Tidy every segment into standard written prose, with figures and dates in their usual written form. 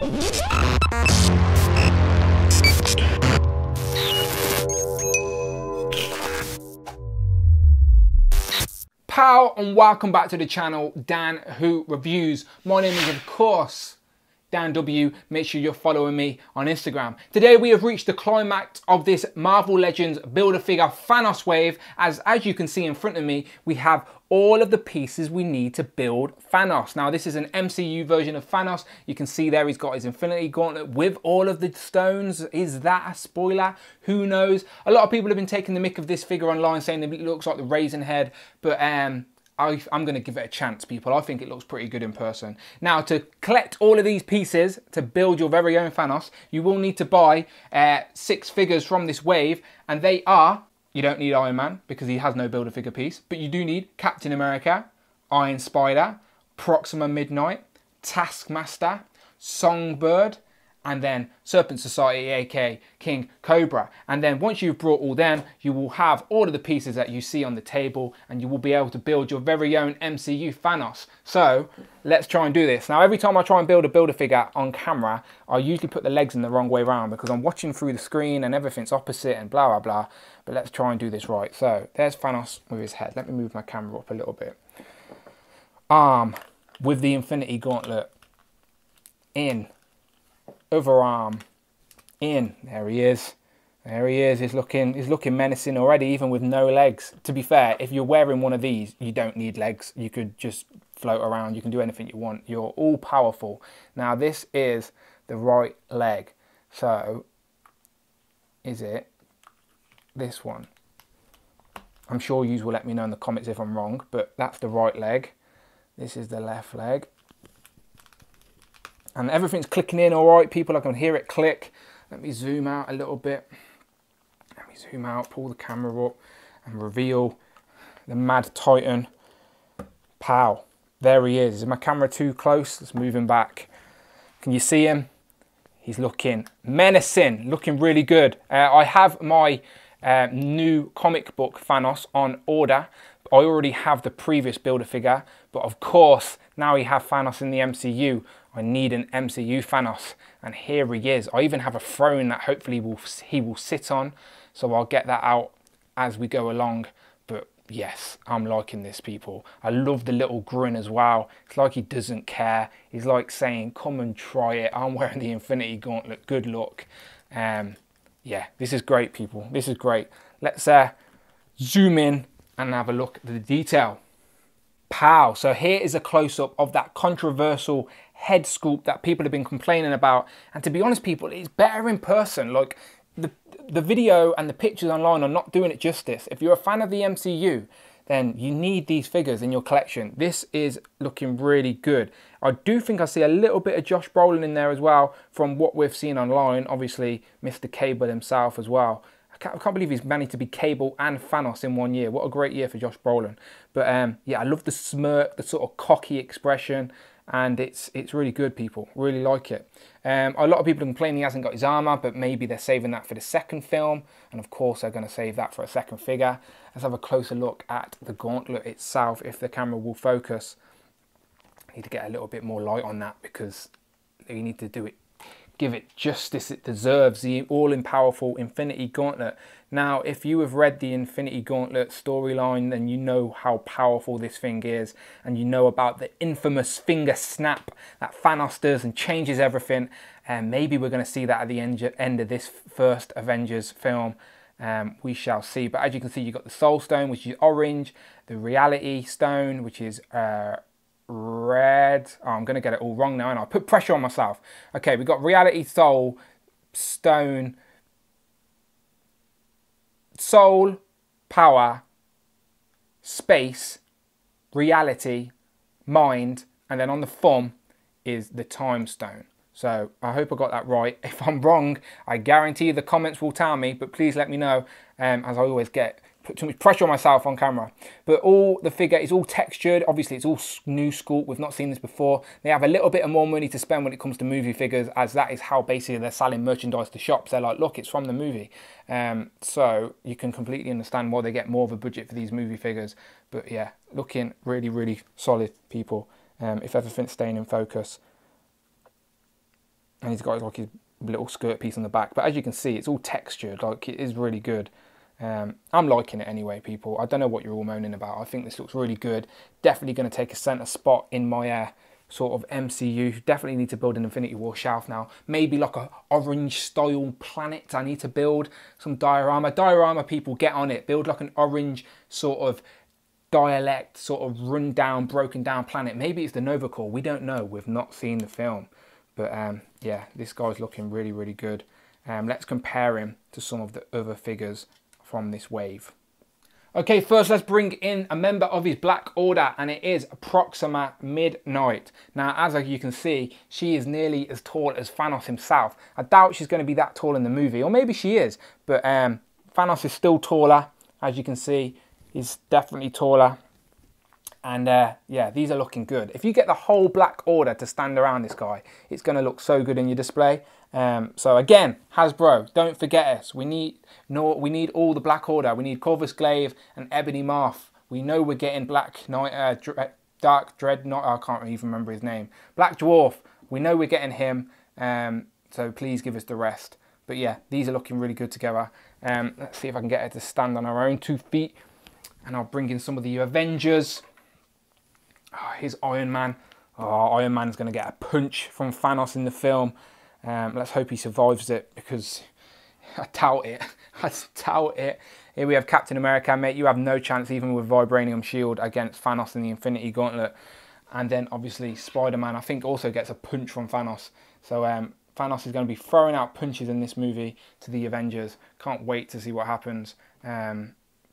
Pow, and welcome back to the channel, Dan Who Reviews. My name is, of course, Dan W. Make sure you're following me on Instagram. Today we have reached the climax of this Marvel Legends Build-A-Figure Thanos wave. As you can see in front of me, we have all of the pieces we need to build Thanos. Now this is an MCU version of Thanos. You can see there he's got his Infinity Gauntlet with all of the stones. Is that a spoiler? Who knows? A lot of people have been taking the mick of this figure online, saying that it looks like the Raisin Head, but I'm going to give it a chance, people. I think it looks pretty good in person. Now, to collect all of these pieces to build your very own Thanos, you will need to buy 6 figures from this wave, and they are, you don't need Iron Man because he has no Build-A-Figure piece, but you do need Captain America, Iron Spider, Proxima Midnight, Taskmaster, Songbird, and then Serpent Society, aka King Cobra. And then once you've brought all them, you will have all of the pieces that you see on the table, and you will be able to build your very own MCU Thanos. So let's try and do this. Now, every time I try and build a Build-A-Figure on camera, I usually put the legs in the wrong way around because I'm watching through the screen and everything's opposite and blah, blah, blah. But let's try and do this right. So there's Thanos with his head. Let me move my camera up a little bit. Arm with the Infinity Gauntlet. In. Overarm, in, there he is. There he is. He's looking menacing already, even with no legs. To be fair, if you're wearing one of these, you don't need legs. You could just float around. You can do anything you want. You're all powerful. Now, this is the right leg. So, is it this one? I'm sure you will let me know in the comments if I'm wrong, but that's the right leg. This is the left leg. And everything's clicking in all right, people. I can hear it click. Let me zoom out a little bit. Let me zoom out, pull the camera up and reveal the Mad Titan. Pow. There he is. Is my camera too close? Let's move him back. Can you see him? He's looking menacing, looking really good. I have my new comic book Thanos on order. I already have the previous Build-A-Figure, but of course, now we have Thanos in the MCU, I need an MCU Thanos, and here he is. I even have a throne that hopefully he will sit on, so I'll get that out as we go along. But yes, I'm liking this, people. I love the little grin as well. It's like he doesn't care. He's like saying, come and try it. I'm wearing the Infinity Gauntlet. Good luck. Yeah, this is great, people. This is great. Let's zoom in and have a look at the detail. Pow. So here is a close-up of that controversial head sculpt that people have been complaining about. And to be honest, people, it's better in person. Like, the video and the pictures online are not doing it justice. If you're a fan of the MCU, then you need these figures in your collection. This is looking really good. I do think I see a little bit of Josh Brolin in there as well from what we've seen online. Obviously, Mr. Cable himself as well. I can't believe he's managed to be Cable and Thanos in one year. What a great year for Josh Brolin. But yeah, I love the smirk, the sort of cocky expression, and it's really good, people. Really like it. A lot of people complain he hasn't got his armor, but maybe they're saving that for the second film, and of course they're going to save that for a second figure. Let's have a closer look at the gauntlet itself, if the camera will focus. I need to get a little bit more light on that because you need to do it. Give it justice it deserves, the all-powerful Infinity Gauntlet. Now, if you have read the Infinity Gauntlet storyline, then you know how powerful this thing is, and you know about the infamous finger snap that Thanos does and changes everything. And maybe we're going to see that at the end of this first Avengers film. We shall see. But as you can see, you've got the Soul Stone, which is orange, the Reality Stone, which is red. Oh, I'm going to get it all wrong now, and I'll put pressure on myself. Okay, we've got Reality, Soul, Stone, Soul, Power, Space, Reality, Mind, and then on the thumb is the Time Stone. So I hope I got that right. If I'm wrong, I guarantee the comments will tell me, but please let me know, as I always put too much pressure on myself on camera. But all the figure is all textured. Obviously, it's all new sculpt. We've not seen this before. They have a little bit of more money to spend when it comes to movie figures, as that is how basically they're selling merchandise to shops. They're like, look, it's from the movie. So you can completely understand why they get more of a budget for these movie figures. But yeah, looking really, really solid, people. If everything's staying in focus. And he's got like his little skirt piece on the back. But as you can see, it's all textured. Like, it is really good. I'm liking it anyway, people. I don't know what you're all moaning about. I think this looks really good. Definitely going to take a centre spot in my sort of MCU. Definitely need to build an Infinity War shelf now. Maybe like a orange style planet. I need to build some diorama. Diorama, people, get on it. Build like an orange sort of dialect, sort of run down, broken down planet. Maybe it's the Nova Corps. We don't know. We've not seen the film. But yeah, this guy's looking really, really good. Let's compare him to some of the other figures from this wave. Okay, first let's bring in a member of his Black Order, and it is Proxima Midnight. Now, as you can see, she is nearly as tall as Thanos himself. I doubt she's going to be that tall in the movie, or maybe she is, but Thanos is still taller. As you can see, he's definitely taller. And yeah, these are looking good. If you get the whole Black Order to stand around this guy, it's going to look so good in your display. So again, Hasbro, don't forget us. We need all the Black Order. We need Corvus Glaive and Ebony Moth. We know we're getting Black Knight, Dark Dreadnought. I can't even remember his name. Black Dwarf. We know we're getting him. So please give us the rest. But yeah, these are looking really good together. Let's see if I can get her to stand on her own 2 feet. And I'll bring in some of the Avengers. Oh, here's Iron Man. Oh, Iron Man's going to get a punch from Thanos in the film. Let's hope he survives it, because I doubt it. I doubt it. Here we have Captain America, mate. You have no chance, even with Vibranium Shield, against Thanos in the Infinity Gauntlet. And then, obviously, Spider-Man, I think, also gets a punch from Thanos. So, Thanos is going to be throwing out punches in this movie to the Avengers. Can't wait to see what happens.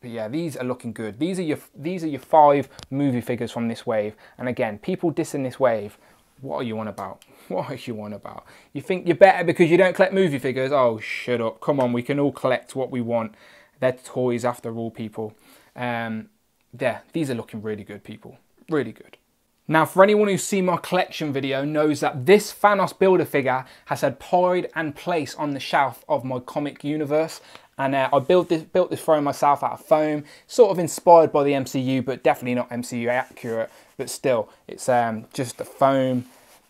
But yeah, these are looking good. These are your 5 movie figures from this wave. And again, people dissing this wave. What are you on about? What are you on about? You think you're better because you don't collect movie figures? Oh, shut up. Come on, we can all collect what we want. They're toys after all, people. Yeah, these are looking really good, people. Really good. Now, for anyone who's seen my collection video knows that this Thanos Build-A-Figure has had pride and place on the shelf of my comic universe. And I built this throne myself out of foam, sort of inspired by the MCU, but definitely not MCU accurate. But still, it's just a foam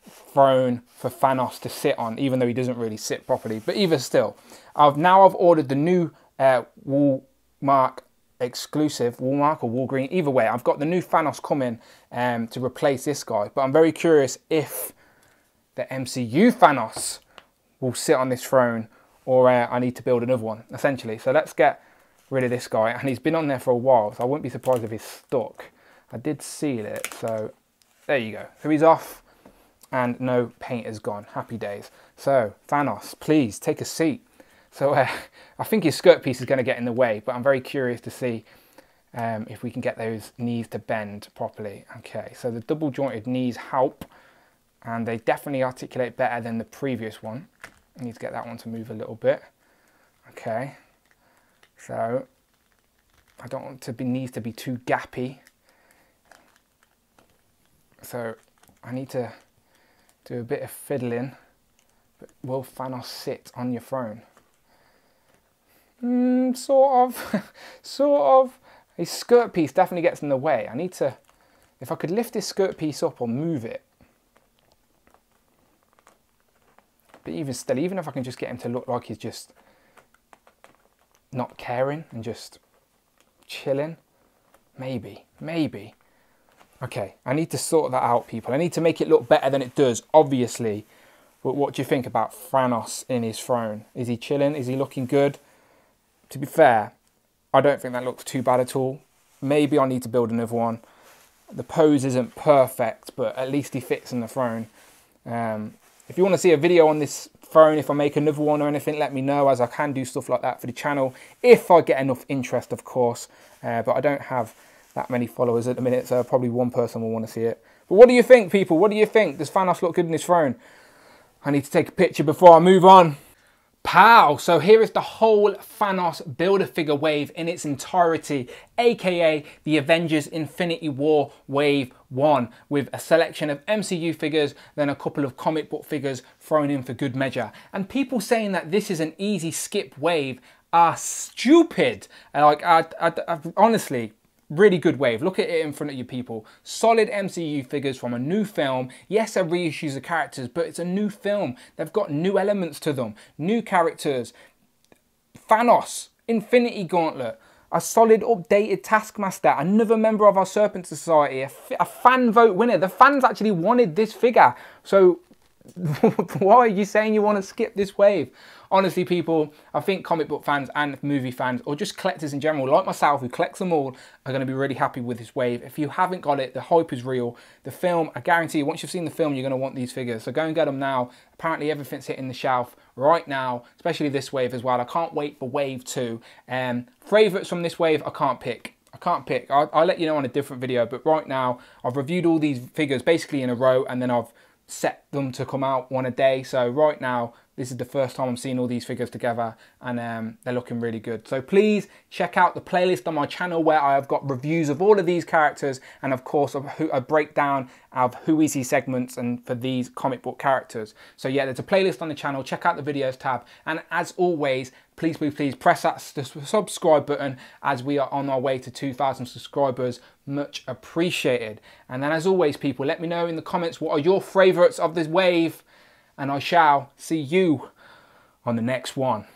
throne for Thanos to sit on, even though he doesn't really sit properly. But even still, I've ordered the new Walmart exclusive, Walmart or Walgreen, either way. I've got the new Thanos coming to replace this guy. But I'm very curious if the MCU Thanos will sit on this throne, or I need to build another one, essentially. So let's get rid of this guy. And he's been on there for a while, so I wouldn't be surprised if he's stuck. I did seal it, so there you go. So he's off, and no paint is gone. Happy days. So, Thanos, please take a seat. So I think his skirt piece is going to get in the way, but I'm very curious to see if we can get those knees to bend properly. Okay, so the double jointed knees help, and they definitely articulate better than the previous one. I need to get that one to move a little bit. Okay, so I don't want the knees to be too gappy. So I need to do a bit of fiddling. But will Thanos sit on your throne? Sort of. Sort of. His skirt piece definitely gets in the way. I need to, if I could lift his skirt piece up or move it. But even still, even if I can just get him to look like he's just not caring and just chilling. Maybe. Okay, I need to sort that out, people. I need to make it look better than it does, obviously. But what do you think about Thanos in his throne? Is he chilling? Is he looking good? To be fair, I don't think that looks too bad at all. Maybe I need to build another one. The pose isn't perfect, but at least he fits in the throne. If you want to see a video on this throne, if I make another one or anything, let me know, as I can do stuff like that for the channel. If I get enough interest, of course. But I don't have that many followers at the minute, so probably one person will want to see it. But what do you think, people? What do you think? Does Thanos look good in his throne? I need to take a picture before I move on. Pow! So here is the whole Thanos Build-A-Figure wave in its entirety, aka the Avengers Infinity War Wave 1, with a selection of MCU figures, then a couple of comic book figures thrown in for good measure. And people saying that this is an easy skip wave are stupid. Like, honestly, Really good wave. Look at it in front of you, people. Solid MCU figures from a new film. Yes, they're reissues of characters, but it's a new film. They've got new elements to them, new characters. Thanos, Infinity Gauntlet, a solid updated Taskmaster, another member of our Serpent Society, a fan vote winner. The fans actually wanted this figure. So why are you saying you want to skip this wave? Honestly, people, I think comic book fans and movie fans, or just collectors in general, like myself, who collects them all, are going to be really happy with this wave. If you haven't got it, the hype is real. The film, I guarantee you, once you've seen the film, you're going to want these figures. So go and get them now. Apparently, everything's hitting the shelf right now, especially this wave as well. I can't wait for wave 2. Favourites from this wave, I can't pick. I'll let you know on a different video, but right now, I've reviewed all these figures basically in a row, and then I've set them to come out one a day. So right now, this is the first time I'm seeing all these figures together, and they're looking really good. So please check out the playlist on my channel where I have got reviews of all of these characters, and of course a breakdown of who is he segments and for these comic book characters. So yeah, there's a playlist on the channel. Check out the videos tab, and as always, please press that subscribe button as we are on our way to 2,000 subscribers. Much appreciated. And then as always, people, let me know in the comments what are your favourites of this wave, and I shall see you on the next one.